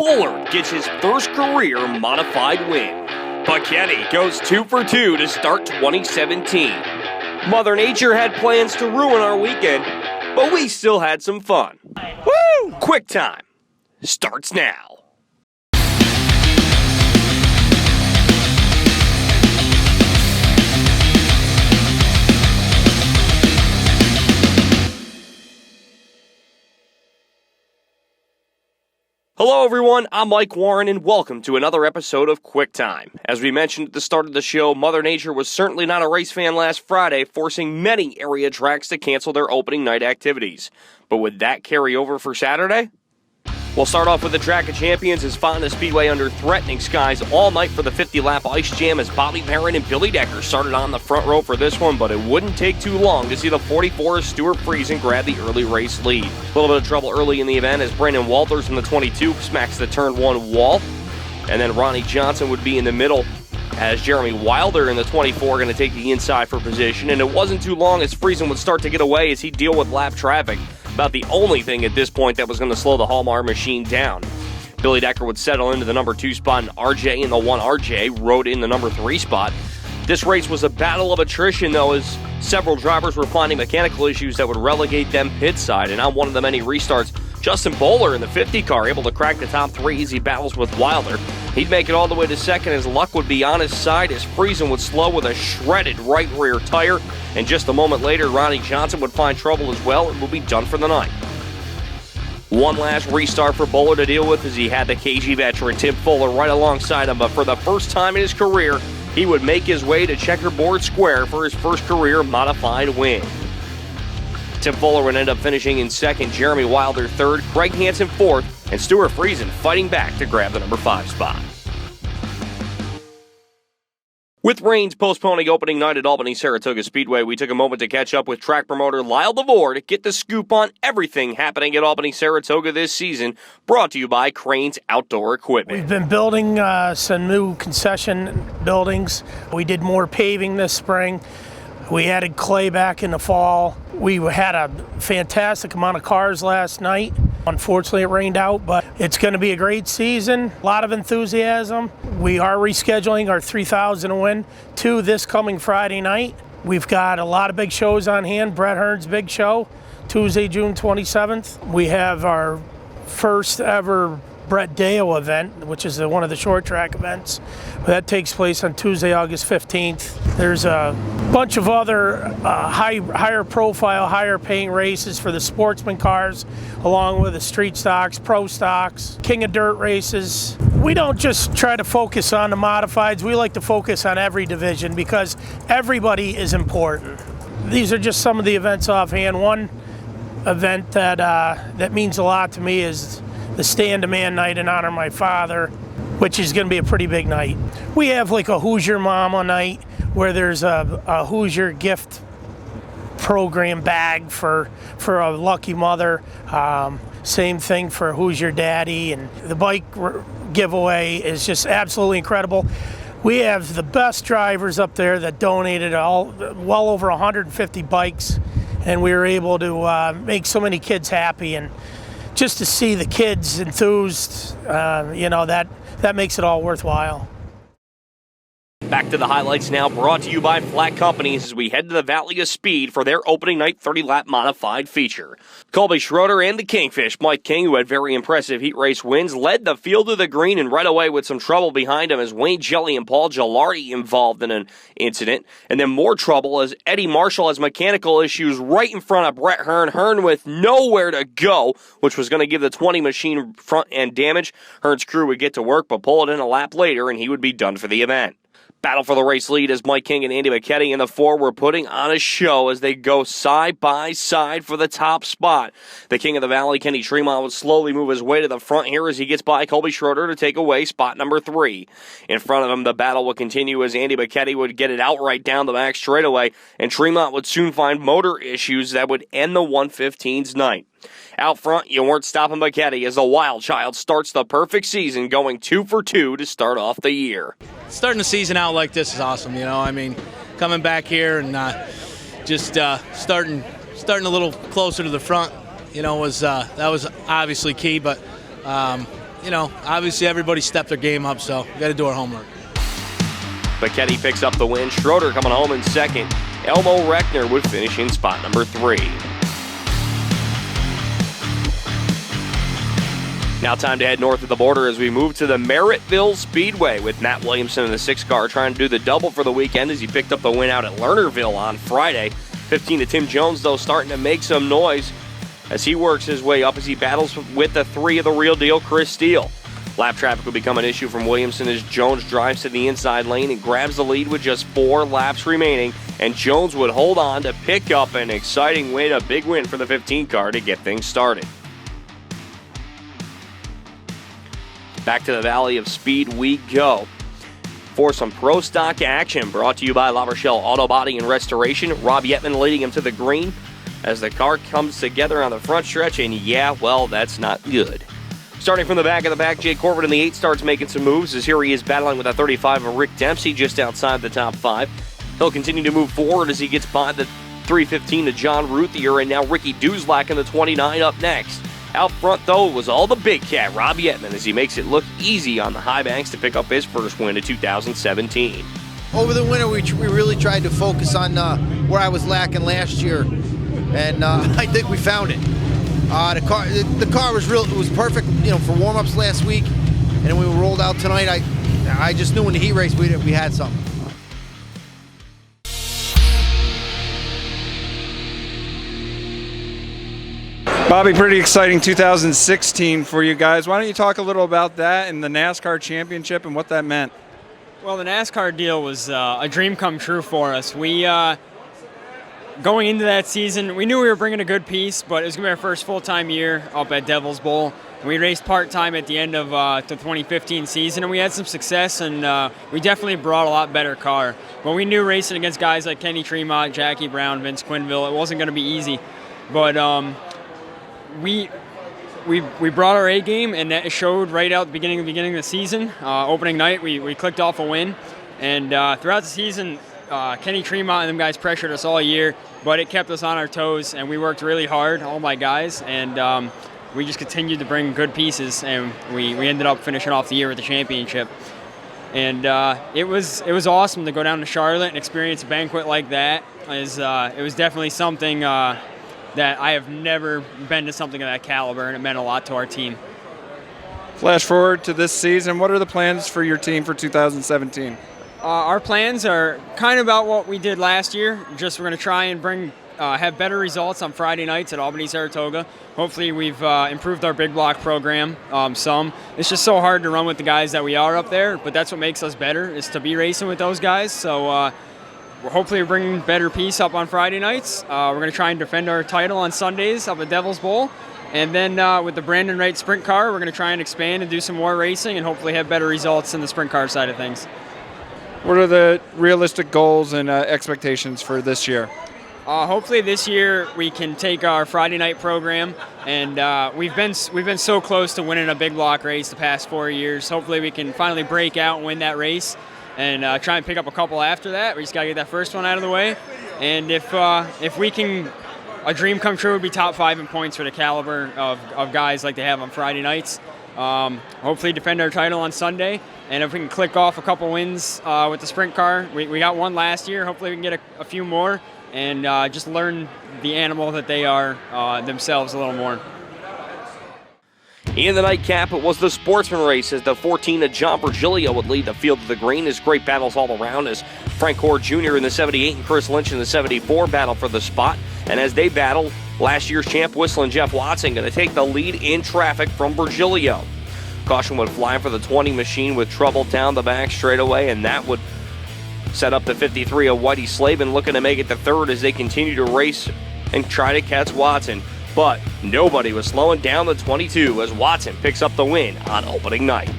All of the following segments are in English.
Bullard gets his first career modified win. Buckhetti goes 2 for 2 to start 2017. Mother Nature had plans to ruin our weekend, but we still had some fun. Woo! Quicktime starts now. Hello everyone, I'm Mike Warren and welcome to another episode of Quicktime. As we mentioned at the start of the show, Mother Nature was certainly not a race fan last Friday, forcing many area tracks to cancel their opening night activities. But would that carry over for Saturday? We'll start off with the Track of Champions as Fonda Speedway under threatening skies all night for the 50-lap Ice Jam as Bobby Perrin and Billy Decker started on the front row for this one, but it wouldn't take too long to see the 44 Stuart Friesen grab the early race lead. A little bit of trouble early in the event as Brandon Walters in the 22 smacks the turn 1 wall, and then Ronnie Johnson would be in the middle as Jeremy Wilder in the 24 going to take the inside for position, and it wasn't too long as Friesen would start to get away as he'd deal with lap traffic. About the only thing at this point that was going to slow the Hallmark machine down. Billy Decker would settle into the number 2 spot, and RJ in the 1 RJ rode in the number 3 spot. This race was a battle of attrition, though, as several drivers were finding mechanical issues that would relegate them pit side, and on one of the many restarts, Justin Bowler in the 50 car able to crack the top 3 easy battles with Wilder. He'd make it all the way to second as luck would be on his side as Friesen would slow with a shredded right rear tire, and just a moment later, Ronnie Johnson would find trouble as well and would be done for the night. One last restart for Bowler to deal with as he had the KG veteran Tim Fuller right alongside him, but for the first time in his career, he would make his way to checkerboard square for his first career modified win. Tim Fuller would end up finishing in second, Jeremy Wilder third, Craig Hansen fourth, and Stuart Friesen fighting back to grab the number 5 spot. With rains postponing opening night at Albany-Saratoga Speedway, we took a moment to catch up with track promoter Lyle DeVore to get the scoop on everything happening at Albany-Saratoga this season, brought to you by Crane's Outdoor Equipment. We've been building some new concession buildings. We did more paving this spring. We added clay back in the fall. We had a fantastic amount of cars last night. Unfortunately, it rained out, but it's going to be a great season. A lot of enthusiasm. We are rescheduling our 3,000 win to this coming Friday night. We've got a lot of big shows on hand. Brett Hearn's big show, Tuesday, June 27th. We have our first ever Brett Dale event, which is one of the short track events. That takes place on Tuesday, August 15th. There's a bunch of other higher profile, higher paying races for the sportsman cars, along with the street stocks, pro stocks, King of Dirt races. We don't just try to focus on the modifieds, we like to focus on every division because everybody is important. These are just some of the events offhand. One event that means a lot to me is the Stand a Man night in honor of my father, which is going to be a pretty big night. We have like a Hoosier Mama night where there's a Hoosier gift program bag for a lucky mother. Same thing for Hoosier Daddy, and the bike giveaway is just absolutely incredible. We have the best drivers up there that donated well over 150 bikes, and we were able to make so many kids happy, and just to see the kids enthused, that makes it all worthwhile. Back to the highlights now, brought to you by Flat Companies as we head to the Valley of Speed for their opening night 30-lap modified feature. Colby Schroeder and the Kingfish, Mike King, who had very impressive heat race wins, led the field to the green and right away with some trouble behind him as Wayne Jelly and Paul Gilardi involved in an incident. And then more trouble as Eddie Marshall has mechanical issues right in front of Brett Hearn. Hearn with nowhere to go, which was going to give the 20 machine front end damage. Hearn's crew would get to work, but pull it in a lap later and he would be done for the event. Battle for the race lead as Mike King and Andy McKetty in the 4 were putting on a show as they go side by side for the top spot. The King of the Valley, Kenny Tremont, would slowly move his way to the front here as he gets by Colby Schroeder to take away spot number 3. In front of him, the battle would continue as Andy McKetty would get it outright down the back straightaway, and Tremont would soon find motor issues that would end the 115's night. Out front, you weren't stopping McKetty as the Wild Child starts the perfect season, going 2 for 2 to start off the year. Starting the season out like this is awesome, coming back here and just starting a little closer to the front, that was obviously key, but obviously everybody stepped their game up, so we got to do our homework. Bacchetti picks up the win. Schroeder coming home in second. Elmo Reckner would finish in spot number 3. Now time to head north of the border as we move to the Merrittville Speedway with Matt Williamson in the 6 car trying to do the double for the weekend as he picked up the win out at Lernerville on Friday. 15 to Tim Jones, though, starting to make some noise as he works his way up as he battles with the 3 of the real deal, Chris Steele. Lap traffic will become an issue from Williamson as Jones drives to the inside lane and grabs the lead with just 4 laps remaining, and Jones would hold on to pick up an exciting win, a big win for the 15 car to get things started. Back to the Valley of Speed we go for some pro stock action brought to you by La Rochelle Auto Body and Restoration. Rob Yetman leading him to the green as the car comes together on the front stretch, and that's not good. Starting from the back of the pack, Jay Corbett in the 8 starts making some moves as here he is battling with a 35 of Rick Dempsey just outside the top 5. He'll continue to move forward as he gets by the 315 to John Ruthier, and now Ricky Duzlak in the 29 up next. Out front, though, it was all the big cat, Rob Yetman, as he makes it look easy on the high banks to pick up his first win of 2017. Over the winter, we really tried to focus on where I was lacking last year, and I think we found it. The car was perfect, for warm-ups last week, and when we rolled out tonight, I just knew in the heat race we had something. Bobby, pretty exciting 2016 for you guys. Why don't you talk a little about that and the NASCAR championship and what that meant? Well, the NASCAR deal was a dream come true for us. We, going into that season, we knew we were bringing a good piece, but it was going to be our first full-time year up at Devil's Bowl. We raced part-time at the end of the 2015 season, and we had some success, and we definitely brought a lot better car. But we knew racing against guys like Kenny Tremont, Jackie Brown, Vince Quinville, it wasn't going to be easy. But we brought our A game, and that showed right out the beginning of the season. Opening night, we clicked off a win, and throughout the season, Kenny Tremont and them guys pressured us all year, but it kept us on our toes, and we worked really hard, all my guys, and we just continued to bring good pieces, and we ended up finishing off the year with the championship. And it was awesome to go down to Charlotte and experience a banquet like that. It was definitely something that I have never been to something of that caliber, and it meant a lot to our team. Flash forward to this season, what are the plans for your team for 2017? Our plans are kind of about what we did last year. Just we're going to try and have better results on Friday nights at Albany, Saratoga. Hopefully we've improved our big block program some. It's just so hard to run with the guys that we are up there, but that's what makes us better, is to be racing with those guys. So we're hopefully bringing better piece up on Friday nights. We're going to try and defend our title on Sundays up at Devil's Bowl. And then with the Brandon Wright sprint car, we're going to try and expand and do some more racing and hopefully have better results in the sprint car side of things. What are the realistic goals and expectations for this year? Hopefully this year we can take our Friday night program, and we've been so close to winning a big block race the past 4 years. Hopefully we can finally break out and win that race, and try and pick up a couple after that. We just gotta get that first one out of the way, and if we can, a dream come true would be top 5 in points for the caliber of guys like they have on Friday nights. Hopefully defend our title on Sunday, and if we can click off a couple wins with the sprint car, we got one last year. Hopefully we can get a few more, and just learn the animal that they are themselves a little more. In the nightcap, it was the sportsman race as the 14 of John Virgilio would lead the field to the green. As great battles all around as Frank Hoare Jr. in the 78 and Chris Lynch in the 74 battle for the spot. And as they battle, last year's champ Whistling Jeff Watson going to take the lead in traffic from Virgilio. Caution would fly for the 20 machine with trouble down the back straightaway, and that would set up the 53 of Whitey Slavin looking to make it the third as they continue to race and try to catch Watson. But nobody was slowing down the 22 as Watson picks up the win on opening night.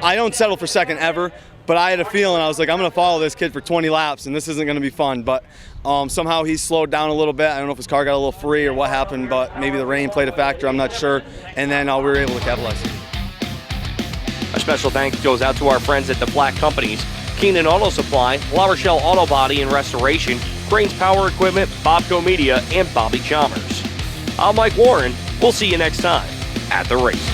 I don't settle for second ever, but I had a feeling, I was like, I'm going to follow this kid for 20 laps, and this isn't going to be fun. But somehow he slowed down a little bit. I don't know if his car got a little free or what happened, but maybe the rain played a factor. I'm not sure. And then we were able to capitalize. A special thanks goes out to our friends at the Black Companies, Keenan Auto Supply, La Rochelle Auto Body and Restoration, Cranes Power Equipment, Bobco Media, and Bobby Chalmers. I'm Mike Warren. We'll see you next time at the race.